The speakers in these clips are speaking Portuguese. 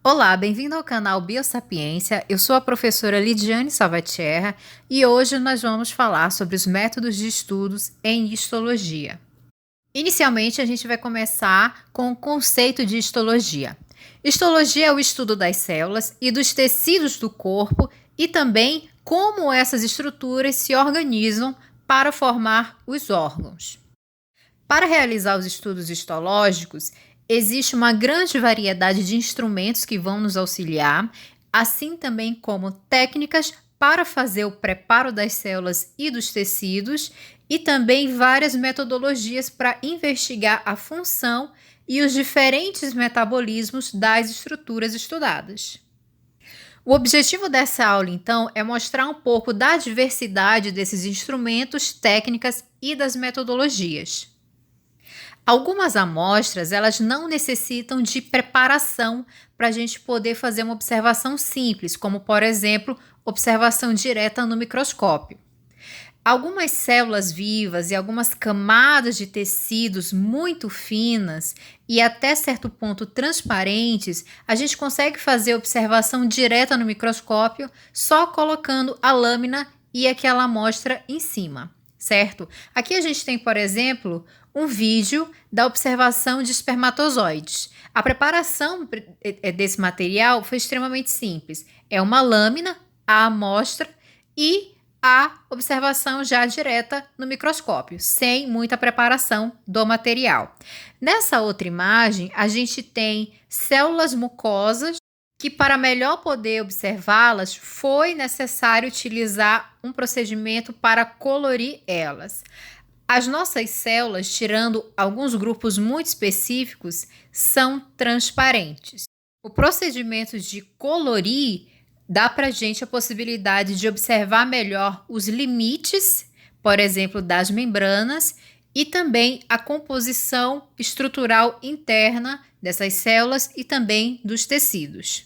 Olá, bem-vindo ao canal Biosapiência. Eu sou a professora Lidiane Salvatierra e hoje nós vamos falar sobre os métodos de estudos em histologia. Inicialmente, a gente vai começar com o conceito de histologia. Histologia é o estudo das células e dos tecidos do corpo e também como essas estruturas se organizam para formar os órgãos. Para realizar os estudos histológicos, existe uma grande variedade de instrumentos que vão nos auxiliar, assim também como técnicas para fazer o preparo das células e dos tecidos, e também várias metodologias para investigar a função e os diferentes metabolismos das estruturas estudadas. O objetivo dessa aula, então, é mostrar um pouco da diversidade desses instrumentos, técnicas e das metodologias. Algumas amostras, elas não necessitam de preparação para a gente poder fazer uma observação simples, como, por exemplo, observação direta no microscópio. Algumas células vivas e algumas camadas de tecidos muito finas e até certo ponto transparentes, a gente consegue fazer observação direta no microscópio só colocando a lâmina e aquela amostra em cima, certo? Aqui a gente tem, por exemplo, um vídeo da observação de espermatozoides. A preparação desse material foi extremamente simples. É uma lâmina, a amostra e a observação já direta no microscópio, sem muita preparação do material. Nessa outra imagem, a gente tem células mucosas que, para melhor poder observá-las, foi necessário utilizar um procedimento para colorir elas. As nossas células, tirando alguns grupos muito específicos, são transparentes. O procedimento de colorir dá para a gente a possibilidade de observar melhor os limites, por exemplo, das membranas e também a composição estrutural interna dessas células e também dos tecidos.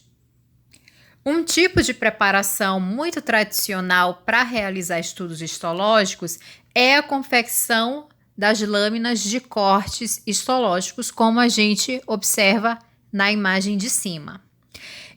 Um tipo de preparação muito tradicional para realizar estudos histológicos é a confecção das lâminas de cortes histológicos, como a gente observa na imagem de cima.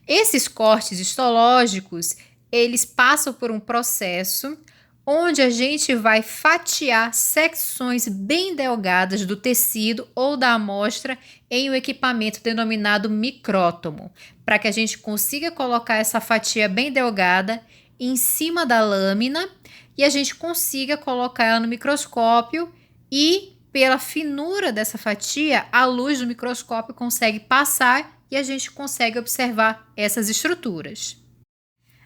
Esses cortes histológicos, eles passam por um processo onde a gente vai fatiar secções bem delgadas do tecido ou da amostra em um equipamento denominado micrótomo, para que a gente consiga colocar essa fatia bem delgada em cima da lâmina e a gente consiga colocar ela no microscópio e, pela finura dessa fatia, a luz do microscópio consegue passar e a gente consegue observar essas estruturas.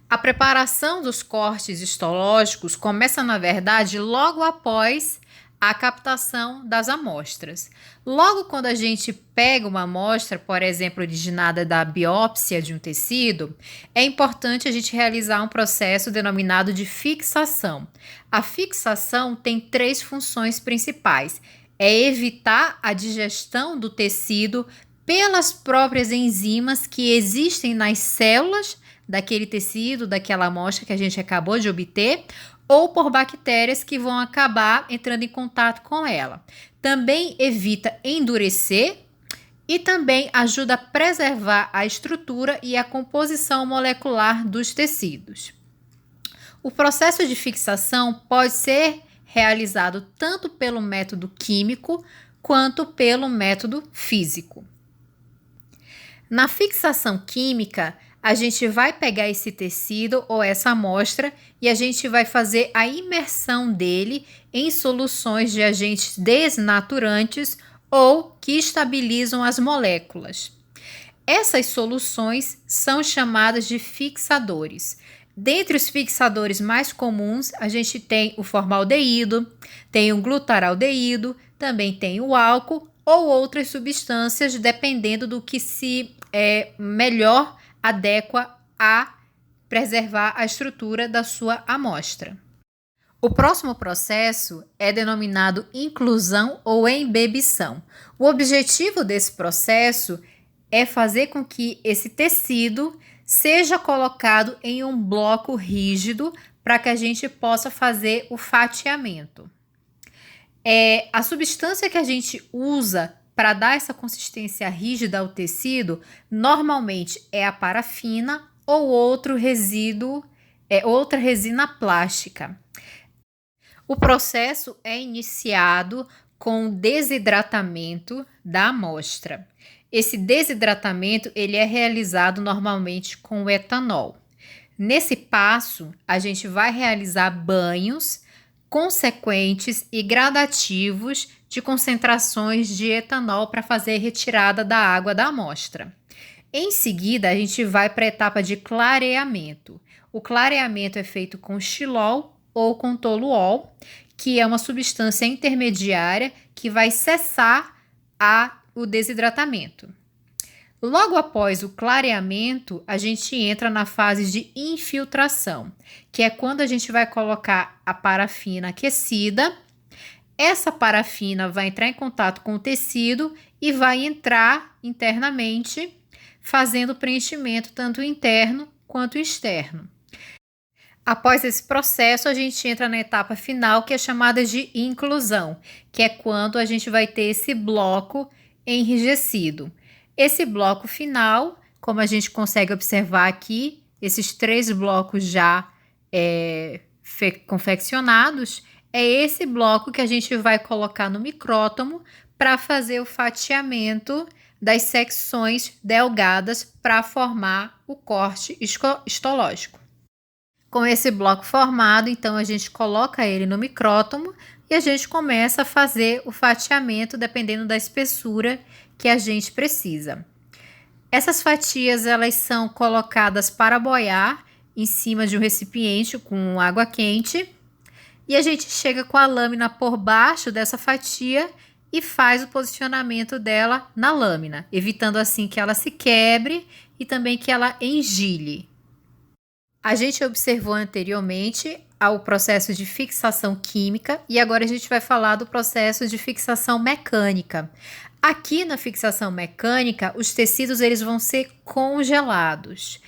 A preparação dos cortes histológicos começa, na verdade, logo após a captação das amostras. Logo quando a gente pega uma amostra, por exemplo, originada da biópsia de um tecido, é importante a gente realizar um processo denominado de fixação. A fixação tem 3 funções principais: é evitar a digestão do tecido pelas próprias enzimas que existem nas células daquele tecido, daquela amostra que a gente acabou de obter, ou por bactérias que vão acabar entrando em contato com ela. Também evita endurecer e também ajuda a preservar a estrutura e a composição molecular dos tecidos. O processo de fixação pode ser realizado tanto pelo método químico quanto pelo método físico. Na fixação química, a gente vai pegar esse tecido ou essa amostra e a gente vai fazer a imersão dele em soluções de agentes desnaturantes ou que estabilizam as moléculas. Essas soluções são chamadas de fixadores. Dentre os fixadores mais comuns, a gente tem o formaldeído, tem o glutaraldeído, também tem o álcool ou outras substâncias, dependendo do que se melhor adequa a preservar a estrutura da sua amostra. O próximo processo é denominado inclusão ou embebição. O objetivo desse processo é fazer com que esse tecido seja colocado em um bloco rígido para que a gente possa fazer o fatiamento. A substância que a gente usa para dar essa consistência rígida ao tecido, normalmente é a parafina ou outro resíduo, outra resina plástica. O processo é iniciado com o desidratamento da amostra. Esse desidratamento ele é realizado normalmente com o etanol. Nesse passo, a gente vai realizar banhos consequentes e gradativos de concentrações de etanol para fazer retirada da água da amostra. Em seguida, a gente vai para a etapa de clareamento. O clareamento é feito com xilol ou com toluol, que é uma substância intermediária que vai cessar o desidratamento. Logo após o clareamento, a gente entra na fase de infiltração, que é quando a gente vai colocar a parafina aquecida. Essa parafina vai entrar em contato com o tecido e vai entrar internamente, fazendo preenchimento tanto interno quanto externo. Após esse processo, a gente entra na etapa final, que é chamada de inclusão, que é quando a gente vai ter esse bloco enrijecido. Esse bloco final, como a gente consegue observar aqui, esses 3 blocos já confeccionados, é esse bloco que a gente vai colocar no micrótomo para fazer o fatiamento das secções delgadas para formar o corte histológico. Com esse bloco formado, então a gente coloca ele no micrótomo e a gente começa a fazer o fatiamento dependendo da espessura que a gente precisa. Essas fatias elas são colocadas para boiar em cima de um recipiente com água quente e a gente chega com a lâmina por baixo dessa fatia e faz o posicionamento dela na lâmina, evitando assim que ela se quebre e também que ela engile. A gente observou anteriormente o processo de fixação química e agora a gente vai falar do processo de fixação mecânica. Aqui na fixação mecânica, os tecidos eles vão ser congelados.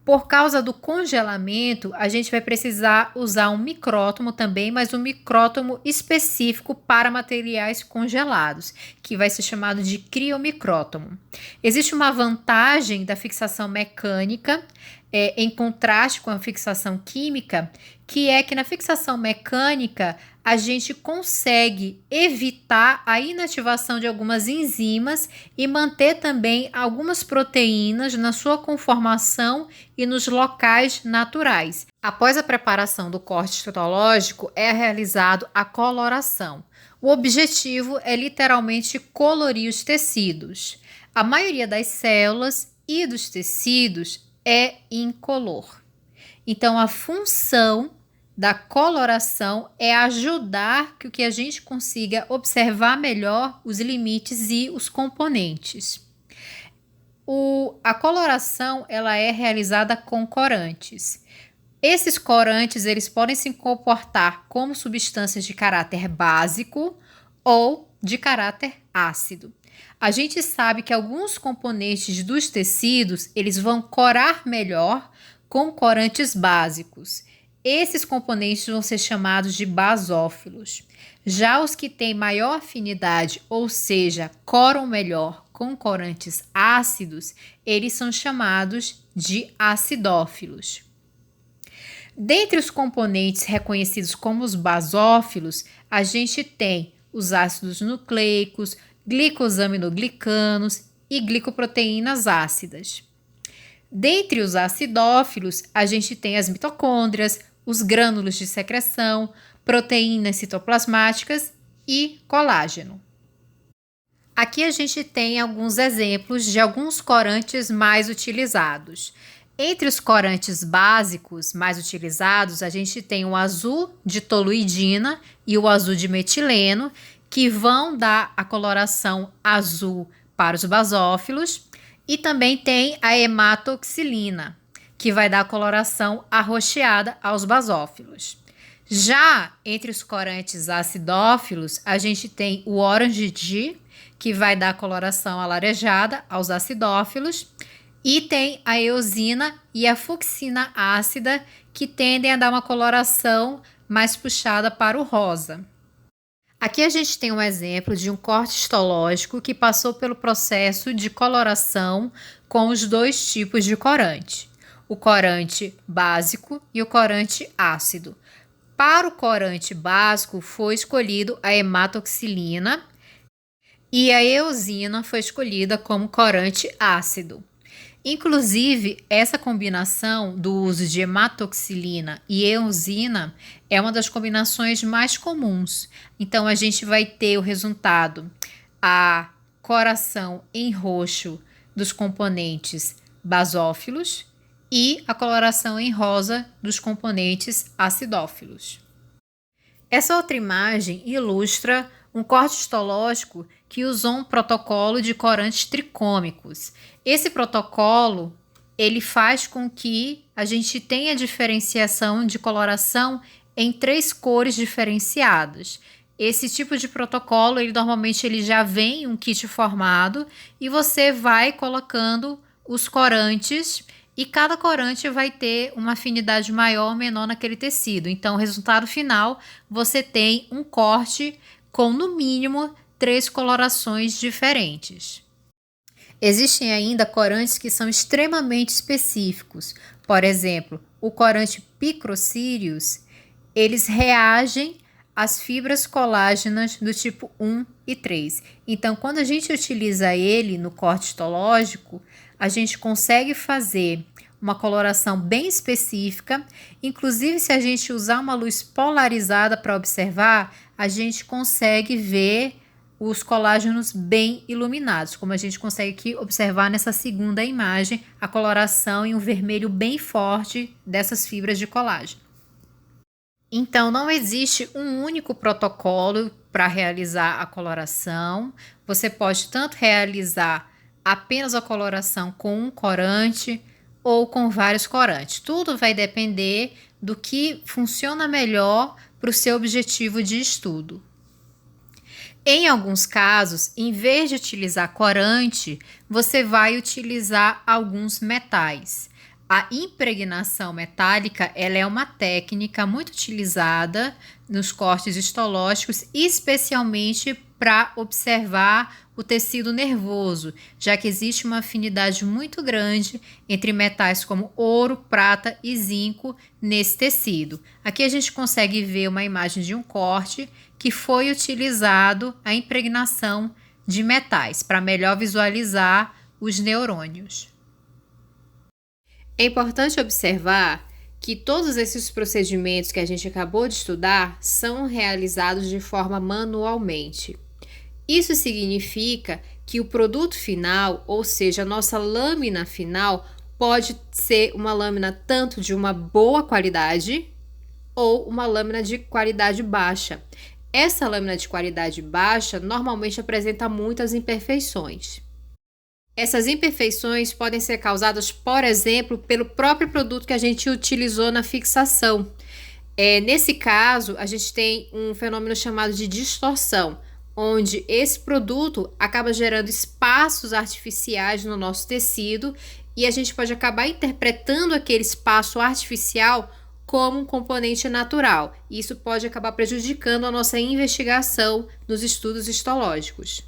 Por causa do congelamento, a gente vai precisar usar um micrótomo também, mas um micrótomo específico para materiais congelados, que vai ser chamado de criomicrótomo. Existe uma vantagem da fixação mecânica, em contraste com a fixação química, que é que na fixação mecânica a gente consegue evitar a inativação de algumas enzimas e manter também algumas proteínas na sua conformação e nos locais naturais. Após a preparação do corte histológico, é realizado a coloração. O objetivo é literalmente colorir os tecidos. A maioria das células e dos tecidos é incolor. Então, a função da coloração é ajudar que a gente consiga observar melhor os limites e os componentes. A coloração ela é realizada com corantes. Esses corantes eles podem se comportar como substâncias de caráter básico ou de caráter ácido. A gente sabe que alguns componentes dos tecidos eles vão corar melhor com corantes básicos. Esses componentes vão ser chamados de basófilos. Já os que têm maior afinidade, ou seja, coram melhor com corantes ácidos, eles são chamados de acidófilos. Dentre os componentes reconhecidos como os basófilos, a gente tem os ácidos nucleicos, glicosaminoglicanos e glicoproteínas ácidas. Dentre os acidófilos, a gente tem as mitocôndrias, os grânulos de secreção, proteínas citoplasmáticas e colágeno. Aqui a gente tem alguns exemplos de alguns corantes mais utilizados. Entre os corantes básicos mais utilizados, a gente tem o azul de toluidina e o azul de metileno, que vão dar a coloração azul para os basófilos, e também tem a hematoxilina, que vai dar a coloração arroxeada aos basófilos. Já entre os corantes acidófilos, a gente tem o Orange D, que vai dar a coloração alaranjada aos acidófilos, e tem a eosina e a fucsina ácida, que tendem a dar uma coloração mais puxada para o rosa. Aqui a gente tem um exemplo de um corte histológico que passou pelo processo de coloração com os dois tipos de corante, o corante básico e o corante ácido. Para o corante básico foi escolhido a hematoxilina e a eosina foi escolhida como corante ácido. Inclusive, essa combinação do uso de hematoxilina e eosina é uma das combinações mais comuns. Então, a gente vai ter o resultado, a coloração em roxo dos componentes basófilos e a coloração em rosa dos componentes acidófilos. Essa outra imagem ilustra um corte histológico que usou um protocolo de corantes tricômicos. Esse protocolo, ele faz com que a gente tenha diferenciação de coloração em 3 cores diferenciadas. Esse tipo de protocolo, normalmente ele já vem em um kit formado e você vai colocando os corantes e cada corante vai ter uma afinidade maior ou menor naquele tecido. Então, o resultado final, você tem um corte com, no mínimo, 3 colorações diferentes. Existem ainda corantes que são extremamente específicos. Por exemplo, o corante Picrocírios, eles reagem às fibras colágenas do tipo 1 e 3. Então, quando a gente utiliza ele no corte histológico, a gente consegue fazer uma coloração bem específica. Inclusive, se a gente usar uma luz polarizada para observar, a gente consegue ver os colágenos bem iluminados, como a gente consegue aqui observar nessa segunda imagem, a coloração em um vermelho bem forte dessas fibras de colágeno. Então, não existe um único protocolo para realizar a coloração. Você pode tanto realizar apenas a coloração com um corante ou com vários corantes. Tudo vai depender do que funciona melhor para o seu objetivo de estudo. Em alguns casos, em vez de utilizar corante, você vai utilizar alguns metais. A impregnação metálica, ela é uma técnica muito utilizada nos cortes histológicos, especialmente para observar o tecido nervoso, já que existe uma afinidade muito grande entre metais como ouro, prata e zinco nesse tecido. Aqui a gente consegue ver uma imagem de um corte que foi utilizado a impregnação de metais para melhor visualizar os neurônios. É importante observar que todos esses procedimentos que a gente acabou de estudar são realizados de forma manualmente. Isso significa que o produto final, ou seja, a nossa lâmina final, pode ser uma lâmina tanto de uma boa qualidade ou uma lâmina de qualidade baixa. Essa lâmina de qualidade baixa normalmente apresenta muitas imperfeições. Essas imperfeições podem ser causadas, por exemplo, pelo próprio produto que a gente utilizou na fixação. Nesse caso, a gente tem um fenômeno chamado de distorção, onde esse produto acaba gerando espaços artificiais no nosso tecido e a gente pode acabar interpretando aquele espaço artificial como um componente natural. Isso pode acabar prejudicando a nossa investigação nos estudos histológicos.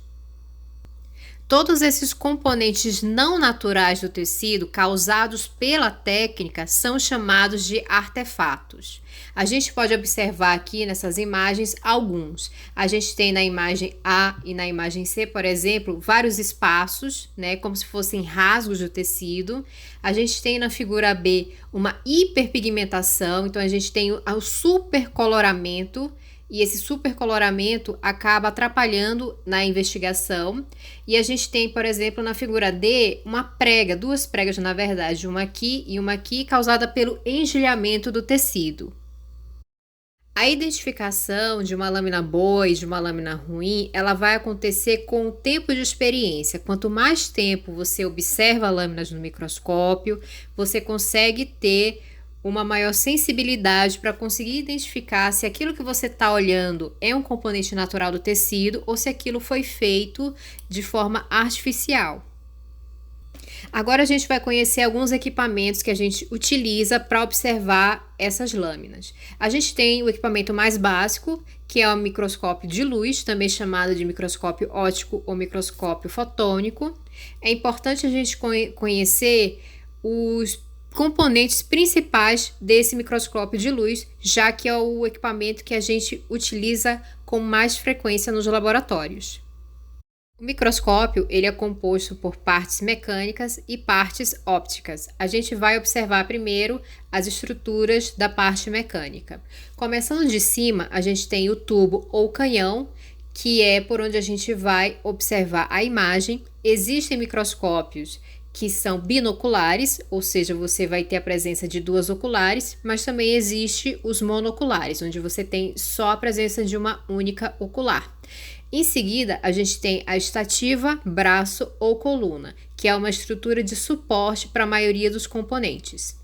Todos esses componentes não naturais do tecido causados pela técnica são chamados de artefatos. A gente pode observar aqui nessas imagens alguns. A gente tem na imagem A e na imagem C, por exemplo, vários espaços, como se fossem rasgos do tecido. A gente tem na figura B uma hiperpigmentação, então a gente tem o supercoloramento. E esse supercoloramento acaba atrapalhando na investigação. E a gente tem, por exemplo, na figura D, uma prega, 2 pregas na verdade, uma aqui e uma aqui, causada pelo engelhamento do tecido. A identificação de uma lâmina boa e de uma lâmina ruim, ela vai acontecer com o tempo de experiência. Quanto mais tempo você observa lâminas no microscópio, você consegue ter uma maior sensibilidade para conseguir identificar se aquilo que você está olhando é um componente natural do tecido ou se aquilo foi feito de forma artificial. Agora a gente vai conhecer alguns equipamentos que a gente utiliza para observar essas lâminas. A gente tem o equipamento mais básico, que é o microscópio de luz, também chamado de microscópio óptico ou microscópio fotônico. É importante a gente conhecer os componentes principais desse microscópio de luz, já que é o equipamento que a gente utiliza com mais frequência nos laboratórios. O microscópio ele é composto por partes mecânicas e partes ópticas. A gente vai observar primeiro as estruturas da parte mecânica. Começando de cima, a gente tem o tubo ou canhão, que é por onde a gente vai observar a imagem. Existem microscópios que são binoculares, ou seja, você vai ter a presença de duas oculares, mas também existe os monoculares, onde você tem só a presença de uma única ocular. Em seguida, a gente tem a estativa, braço ou coluna, que é uma estrutura de suporte para a maioria dos componentes.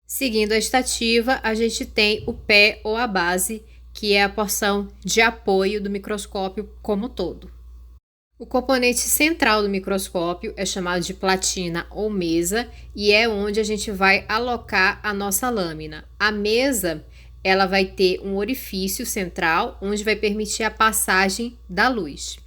Seguindo a estativa, a gente tem o pé ou a base, que é a porção de apoio do microscópio como todo. O componente central do microscópio é chamado de platina ou mesa e é onde a gente vai alocar a nossa lâmina. A mesa ela vai ter um orifício central onde vai permitir a passagem da luz.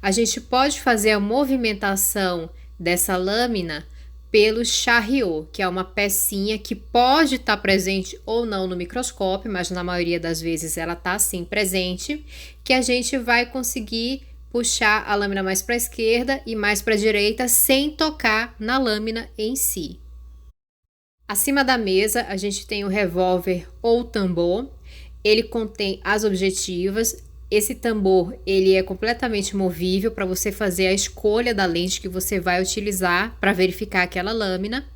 A gente pode fazer a movimentação dessa lâmina pelo charriot, que é uma pecinha que pode estar presente ou não no microscópio, mas na maioria das vezes ela está sim presente, que a gente vai conseguir puxar a lâmina mais para a esquerda e mais para a direita sem tocar na lâmina em si. Acima da mesa, a gente tem o revólver ou tambor. Ele contém as objetivas. Esse tambor, ele é completamente movível para você fazer a escolha da lente que você vai utilizar para verificar aquela lâmina.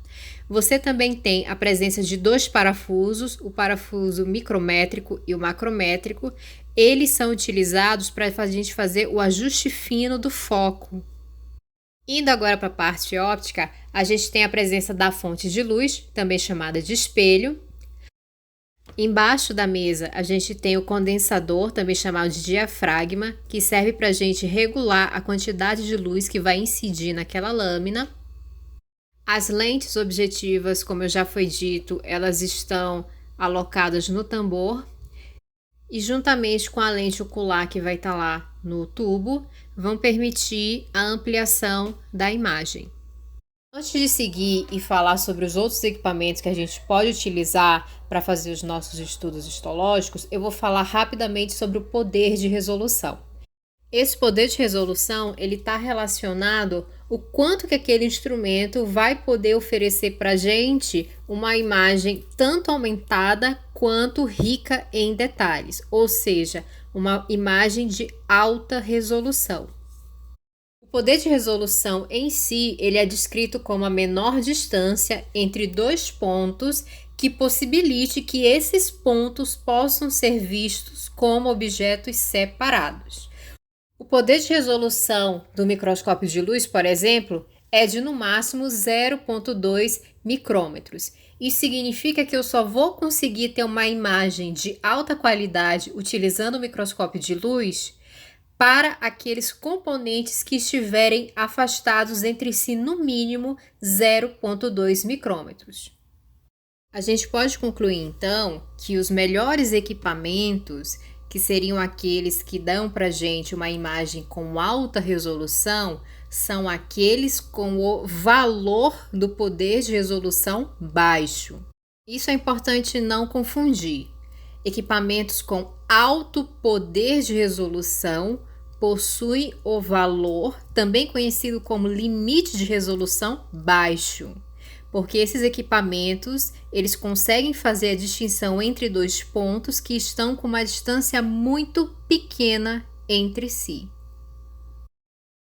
Você também tem a presença de dois parafusos, o parafuso micrométrico e o macrométrico. Eles são utilizados para a gente fazer o ajuste fino do foco. Indo agora para a parte óptica, a gente tem a presença da fonte de luz, também chamada de espelho. Embaixo da mesa, a gente tem o condensador, também chamado de diafragma, que serve para a gente regular a quantidade de luz que vai incidir naquela lâmina. As lentes objetivas, como já foi dito, elas estão alocadas no tambor. E juntamente com a lente ocular que vai estar lá no tubo, vão permitir a ampliação da imagem. Antes de seguir e falar sobre os outros equipamentos que a gente pode utilizar para fazer os nossos estudos histológicos, eu vou falar rapidamente sobre o poder de resolução. Esse poder de resolução, ele está relacionado o quanto que aquele instrumento vai poder oferecer para a gente uma imagem tanto aumentada quanto rica em detalhes, ou seja, uma imagem de alta resolução. O poder de resolução em si, ele é descrito como a menor distância entre dois pontos que possibilite que esses pontos possam ser vistos como objetos separados. O poder de resolução do microscópio de luz, por exemplo, é de no máximo 0,2 micrômetros. Isso significa que eu só vou conseguir ter uma imagem de alta qualidade utilizando o microscópio de luz para aqueles componentes que estiverem afastados entre si no mínimo 0,2 micrômetros. A gente pode concluir então que os melhores equipamentos, que seriam aqueles que dão para a gente uma imagem com alta resolução, são aqueles com o valor do poder de resolução baixo. Isso é importante não confundir. Equipamentos com alto poder de resolução possuem o valor, também conhecido como limite de resolução baixo, porque esses equipamentos, eles conseguem fazer a distinção entre dois pontos que estão com uma distância muito pequena entre si.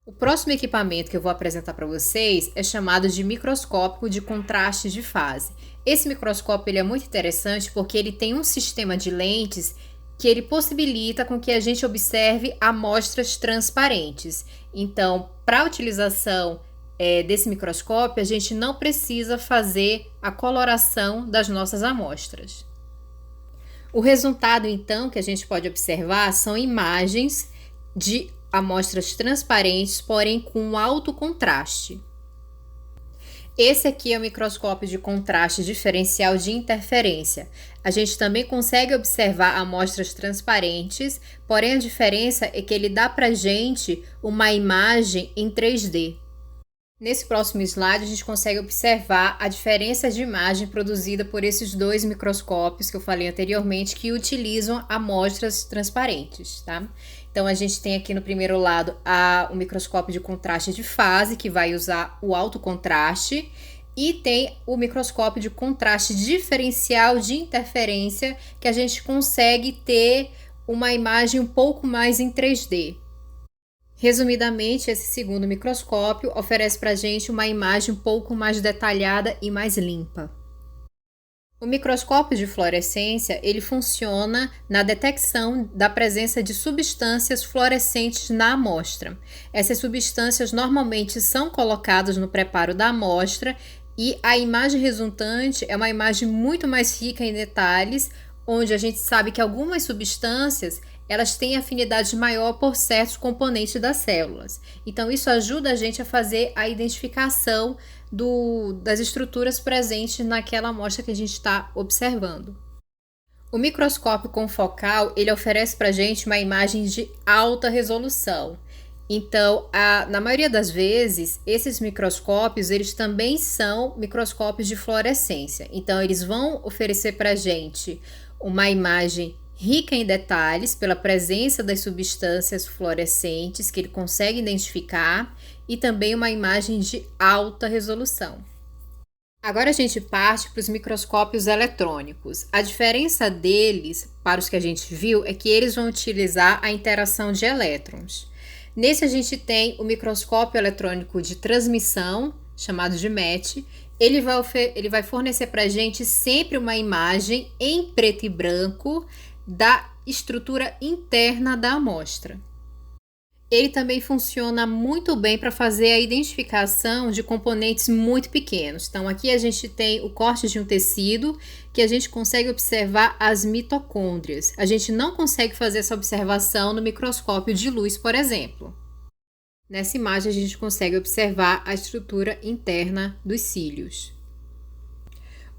O próximo equipamento que eu vou apresentar para vocês é chamado de microscópio de contraste de fase. Esse microscópio ele é muito interessante porque ele tem um sistema de lentes que ele possibilita com que a gente observe amostras transparentes. Então, para a utilização desse microscópio, a gente não precisa fazer a coloração das nossas amostras. O resultado, então, que a gente pode observar são imagens de amostras transparentes, porém com alto contraste. Esse aqui é o microscópio de contraste diferencial de interferência. A gente também consegue observar amostras transparentes, porém a diferença é que ele dá pra gente uma imagem em 3D. Nesse próximo slide, a gente consegue observar a diferença de imagem produzida por esses dois microscópios que eu falei anteriormente, que utilizam amostras transparentes, tá? Então, a gente tem aqui no primeiro lado o microscópio de contraste de fase, que vai usar o alto contraste, e tem o microscópio de contraste diferencial de interferência, que a gente consegue ter uma imagem um pouco mais em 3D. Resumidamente, esse segundo microscópio oferece para a gente uma imagem um pouco mais detalhada e mais limpa. O microscópio de fluorescência, ele funciona na detecção da presença de substâncias fluorescentes na amostra. Essas substâncias normalmente são colocadas no preparo da amostra e a imagem resultante é uma imagem muito mais rica em detalhes, onde a gente sabe que algumas substâncias elas têm afinidade maior por certos componentes das células. Então, isso ajuda a gente a fazer a identificação das estruturas presentes naquela amostra que a gente está observando. O microscópio confocal, ele oferece para a gente uma imagem de alta resolução. Então, na maioria das vezes, esses microscópios, eles também são microscópios de fluorescência. Então, eles vão oferecer para a gente uma imagem rica em detalhes pela presença das substâncias fluorescentes que ele consegue identificar e também uma imagem de alta resolução. Agora a gente parte para os microscópios eletrônicos. A diferença deles, para os que a gente viu, é que eles vão utilizar a interação de elétrons. Nesse a gente tem o microscópio eletrônico de transmissão, chamado de MET. Ele vai fornecer para a gente sempre uma imagem em preto e branco da estrutura interna da amostra. Ele também funciona muito bem para fazer a identificação de componentes muito pequenos. Então, aqui a gente tem o corte de um tecido que a gente consegue observar as mitocôndrias. A gente não consegue fazer essa observação no microscópio de luz, por exemplo. Nessa imagem, a gente consegue observar a estrutura interna dos cílios.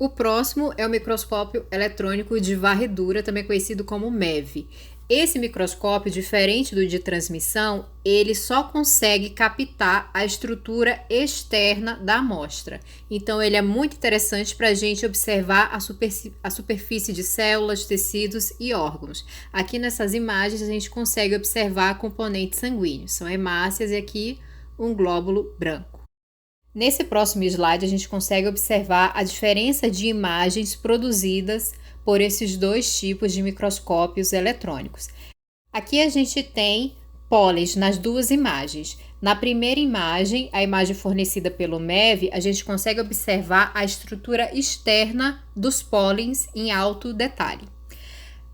O próximo é o microscópio eletrônico de varredura, também conhecido como MEV. Esse microscópio, diferente do de transmissão, ele só consegue captar a estrutura externa da amostra. Então, ele é muito interessante para a gente observar a superfície de células, tecidos e órgãos. Aqui nessas imagens, a gente consegue observar componentes sanguíneos. São hemácias e aqui um glóbulo branco. Nesse próximo slide, a gente consegue observar a diferença de imagens produzidas por esses dois tipos de microscópios eletrônicos. Aqui a gente tem pólens nas duas imagens. Na primeira imagem, a imagem fornecida pelo MEV, a gente consegue observar a estrutura externa dos pólens em alto detalhe.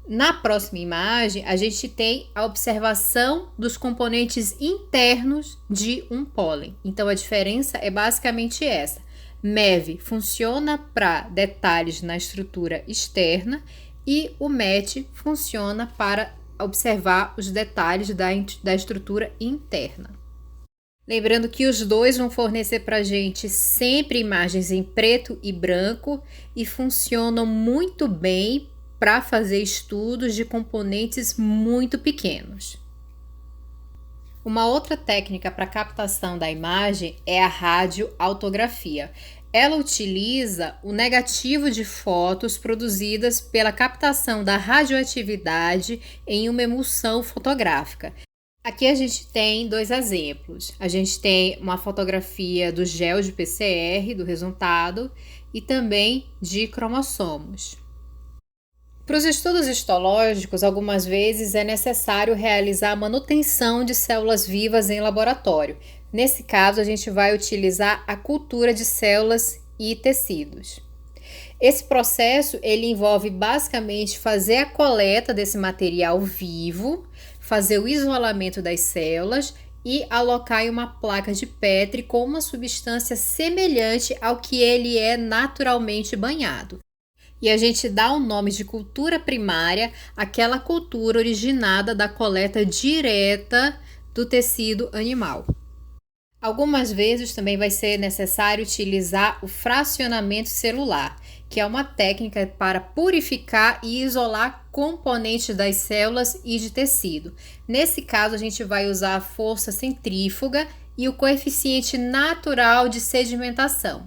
Na próxima imagem, a gente tem a observação dos componentes internos de um pólen. Então, a diferença é basicamente essa. MEV funciona para detalhes na estrutura externa e o MET funciona para observar os detalhes da estrutura interna. Lembrando que os dois vão fornecer para a gente sempre imagens em preto e branco e funcionam muito bem para fazer estudos de componentes muito pequenos. Uma outra técnica para captação da imagem é a radioautografia. Ela utiliza o negativo de fotos produzidas pela captação da radioatividade em uma emulsão fotográfica. Aqui a gente tem dois exemplos. A gente tem uma fotografia do gel de PCR, do resultado, e também de cromossomos. Para os estudos histológicos, algumas vezes é necessário realizar a manutenção de células vivas em laboratório. Nesse caso, a gente vai utilizar a cultura de células e tecidos. Esse processo ele envolve basicamente fazer a coleta desse material vivo, fazer o isolamento das células e alocar em uma placa de Petri com uma substância semelhante ao que ele é naturalmente banhado. E a gente dá o nome de cultura primária àquela cultura originada da coleta direta do tecido animal. Algumas vezes também vai ser necessário utilizar o fracionamento celular, que é uma técnica para purificar e isolar componentes das células e de tecido. Nesse caso, a gente vai usar a força centrífuga e o coeficiente natural de sedimentação.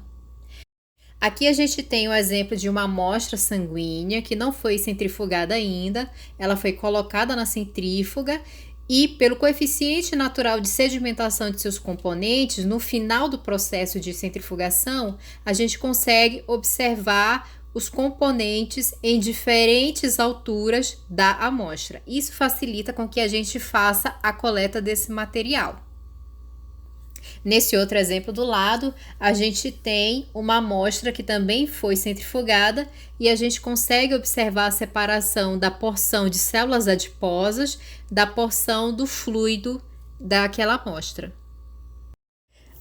Aqui a gente tem o exemplo de uma amostra sanguínea que não foi centrifugada ainda, ela foi colocada na centrífuga e, pelo coeficiente natural de sedimentação de seus componentes, no final do processo de centrifugação, a gente consegue observar os componentes em diferentes alturas da amostra. Isso facilita com que a gente faça a coleta desse material. Nesse outro exemplo do lado, a gente tem uma amostra que também foi centrifugada e a gente consegue observar a separação da porção de células adiposas da porção do fluido daquela amostra.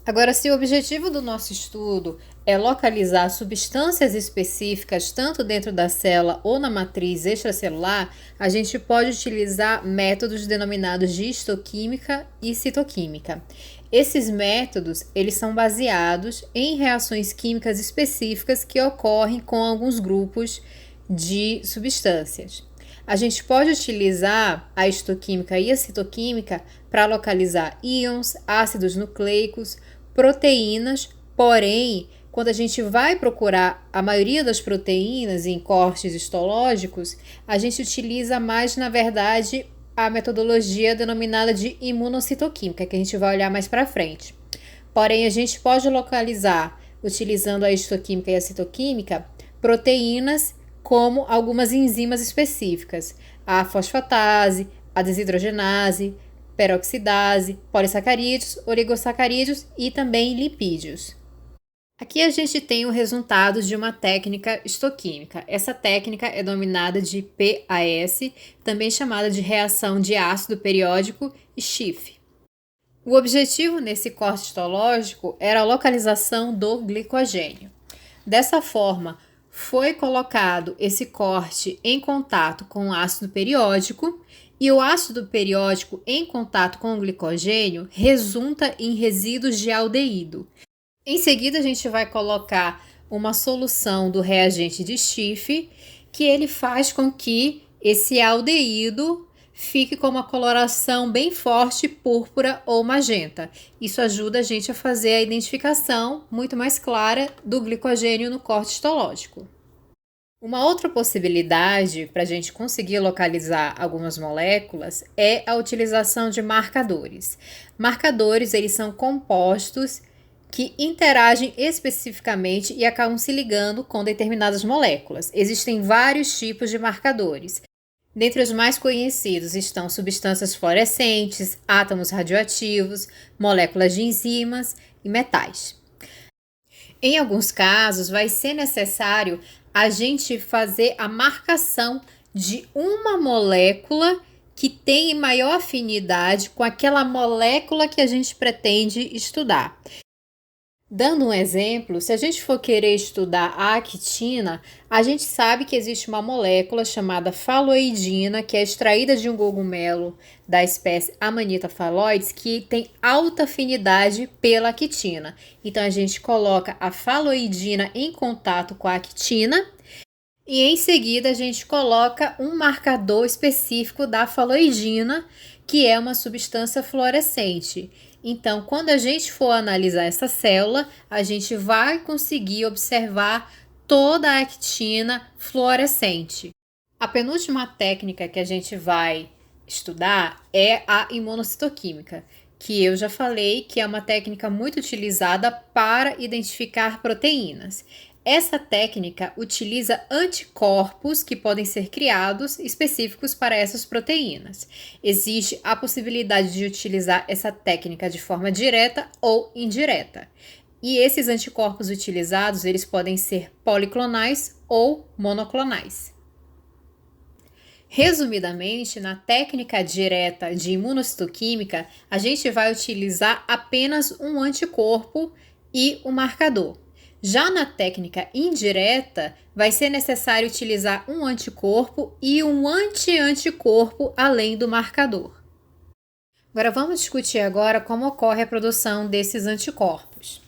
Agora, se o objetivo do nosso estudo é localizar substâncias específicas tanto dentro da célula ou na matriz extracelular, a gente pode utilizar métodos denominados de histoquímica e citoquímica. Esses métodos, eles são baseados em reações químicas específicas que ocorrem com alguns grupos de substâncias. A gente pode utilizar a histoquímica e a citoquímica para localizar íons, ácidos nucleicos, proteínas, porém, quando a gente vai procurar a maioria das proteínas em cortes histológicos, a gente utiliza mais, na verdade, a metodologia denominada de imunocitoquímica, que a gente vai olhar mais para frente. Porém, a gente pode localizar, utilizando a histoquímica e a citoquímica, proteínas como algumas enzimas específicas, a fosfatase, a desidrogenase, peroxidase, polissacarídeos, oligosacarídeos e também lipídios. Aqui a gente tem o resultado de uma técnica histoquímica. Essa técnica é denominada de PAS, também chamada de reação de ácido periódico e Schiff. O objetivo nesse corte histológico era a localização do glicogênio. Dessa forma, foi colocado esse corte em contato com o ácido periódico e o ácido periódico em contato com o glicogênio resulta em resíduos de aldeído. Em seguida, a gente vai colocar uma solução do reagente de Schiff, que ele faz com que esse aldeído fique com uma coloração bem forte, púrpura ou magenta. Isso ajuda a gente a fazer a identificação muito mais clara do glicogênio no corte histológico. Uma outra possibilidade para a gente conseguir localizar algumas moléculas é a utilização de marcadores. Marcadores, eles são compostos que interagem especificamente e acabam se ligando com determinadas moléculas. Existem vários tipos de marcadores. Dentre os mais conhecidos estão substâncias fluorescentes, átomos radioativos, moléculas de enzimas e metais. Em alguns casos, vai ser necessário a gente fazer a marcação de uma molécula que tem maior afinidade com aquela molécula que a gente pretende estudar. Dando um exemplo, se a gente for querer estudar a actina, a gente sabe que existe uma molécula chamada faloidina, que é extraída de um cogumelo da espécie Amanita phalloides, que tem alta afinidade pela actina. Então, a gente coloca a faloidina em contato com a actina e, em seguida, a gente coloca um marcador específico da faloidina, que é uma substância fluorescente. Então, quando a gente for analisar essa célula, a gente vai conseguir observar toda a actina fluorescente. A penúltima técnica que a gente vai estudar é a imunocitoquímica, que eu já falei que é uma técnica muito utilizada para identificar proteínas. Essa técnica utiliza anticorpos que podem ser criados específicos para essas proteínas. Existe a possibilidade de utilizar essa técnica de forma direta ou indireta. E esses anticorpos utilizados, eles podem ser policlonais ou monoclonais. Resumidamente, na técnica direta de imunocitoquímica, a gente vai utilizar apenas um anticorpo e um marcador. Já na técnica indireta, vai ser necessário utilizar um anticorpo e um anti-anticorpo além do marcador. Agora vamos discutir agora como ocorre a produção desses anticorpos.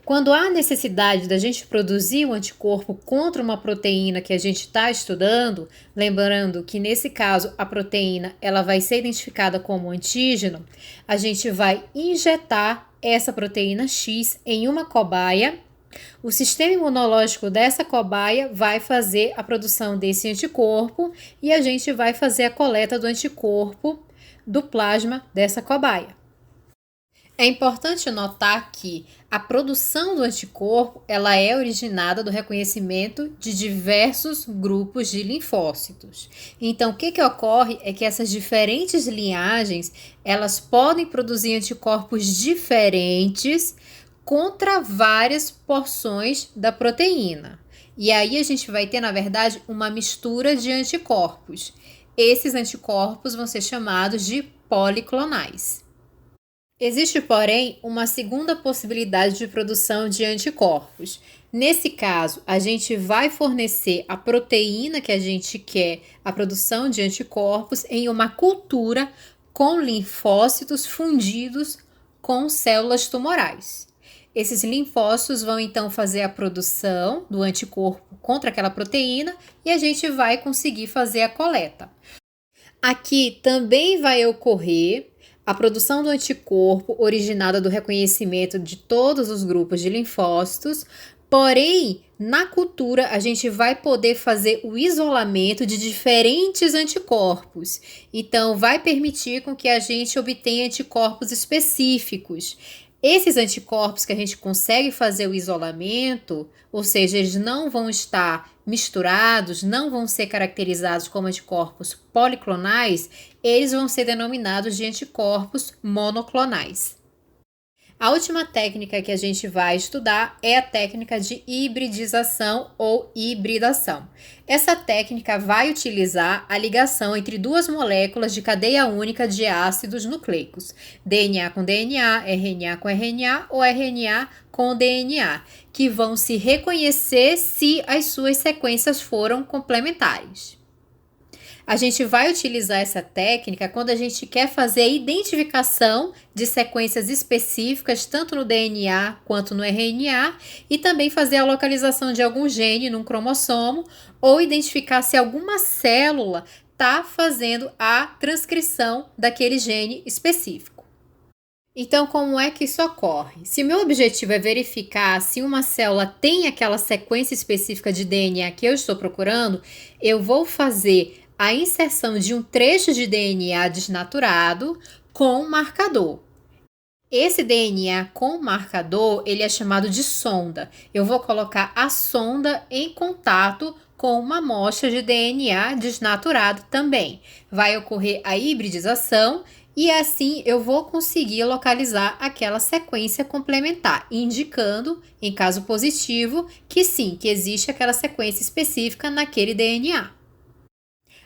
Quando há necessidade da gente produzir um anticorpo contra uma proteína que a gente está estudando, lembrando que nesse caso a proteína ela vai ser identificada como antígeno, a gente vai injetar essa proteína X em uma cobaia. O sistema imunológico dessa cobaia vai fazer a produção desse anticorpo e a gente vai fazer a coleta do anticorpo do plasma dessa cobaia. É importante notar que a produção do anticorpo ela é originada do reconhecimento de diversos grupos de linfócitos. Então, o que ocorre é que essas diferentes linhagens elas podem produzir anticorpos diferentes contra várias porções da proteína. E aí a gente vai ter, na verdade, uma mistura de anticorpos. Esses anticorpos vão ser chamados de policlonais. Existe, porém, uma segunda possibilidade de produção de anticorpos. Nesse caso, a gente vai fornecer a proteína que a gente quer, a produção de anticorpos, em uma cultura com linfócitos fundidos com células tumorais. Esses linfócitos vão então fazer a produção do anticorpo contra aquela proteína e a gente vai conseguir fazer a coleta. Aqui também vai ocorrer a produção do anticorpo originada do reconhecimento de todos os grupos de linfócitos, porém, na cultura a gente vai poder fazer o isolamento de diferentes anticorpos. Então, vai permitir com que a gente obtenha anticorpos específicos. Esses anticorpos que a gente consegue fazer o isolamento, ou seja, eles não vão estar misturados, não vão ser caracterizados como anticorpos policlonais, eles vão ser denominados de anticorpos monoclonais. A última técnica que a gente vai estudar é a técnica de hibridização ou hibridação. Essa técnica vai utilizar a ligação entre duas moléculas de cadeia única de ácidos nucleicos, DNA com DNA, RNA com RNA ou RNA com DNA, que vão se reconhecer se as suas sequências foram complementares. A gente vai utilizar essa técnica quando a gente quer fazer a identificação de sequências específicas, tanto no DNA quanto no RNA, e também fazer a localização de algum gene num cromossomo, ou identificar se alguma célula está fazendo a transcrição daquele gene específico. Então, como é que isso ocorre? Se meu objetivo é verificar se uma célula tem aquela sequência específica de DNA que eu estou procurando, eu vou fazer a inserção de um trecho de DNA desnaturado com um marcador. Esse DNA com marcador, ele é chamado de sonda. Eu vou colocar a sonda em contato com uma amostra de DNA desnaturado também. Vai ocorrer a hibridização e assim eu vou conseguir localizar aquela sequência complementar, indicando, em caso positivo, que sim, que existe aquela sequência específica naquele DNA.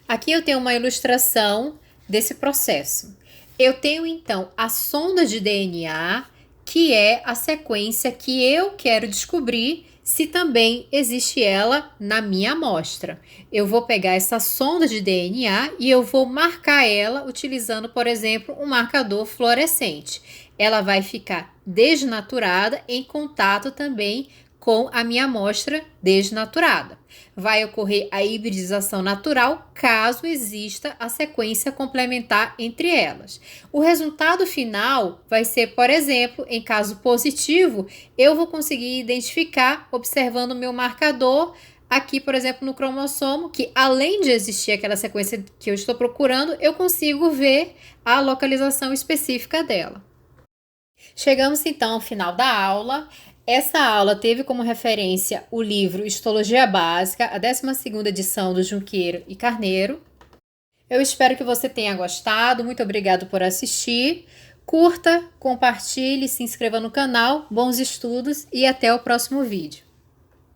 Aqui eu tenho uma ilustração desse processo. Eu tenho, então, a sonda de DNA, que é a sequência que eu quero descobrir se também existe ela na minha amostra. Eu vou pegar essa sonda de DNA e eu vou marcar ela utilizando, por exemplo, um marcador fluorescente. Ela vai ficar desnaturada em contato também com a minha amostra desnaturada. Vai ocorrer a hibridização natural caso exista a sequência complementar entre elas. O resultado final vai ser, por exemplo, em caso positivo, eu vou conseguir identificar, observando o meu marcador, aqui, por exemplo, no cromossomo, que além de existir aquela sequência que eu estou procurando, eu consigo ver a localização específica dela. Chegamos então ao final da aula. Essa aula teve como referência o livro Histologia Básica, a 12ª edição do Junqueiro e Carneiro. Eu espero que você tenha gostado, muito obrigado por assistir. Curta, compartilhe, se inscreva no canal, bons estudos e até o próximo vídeo.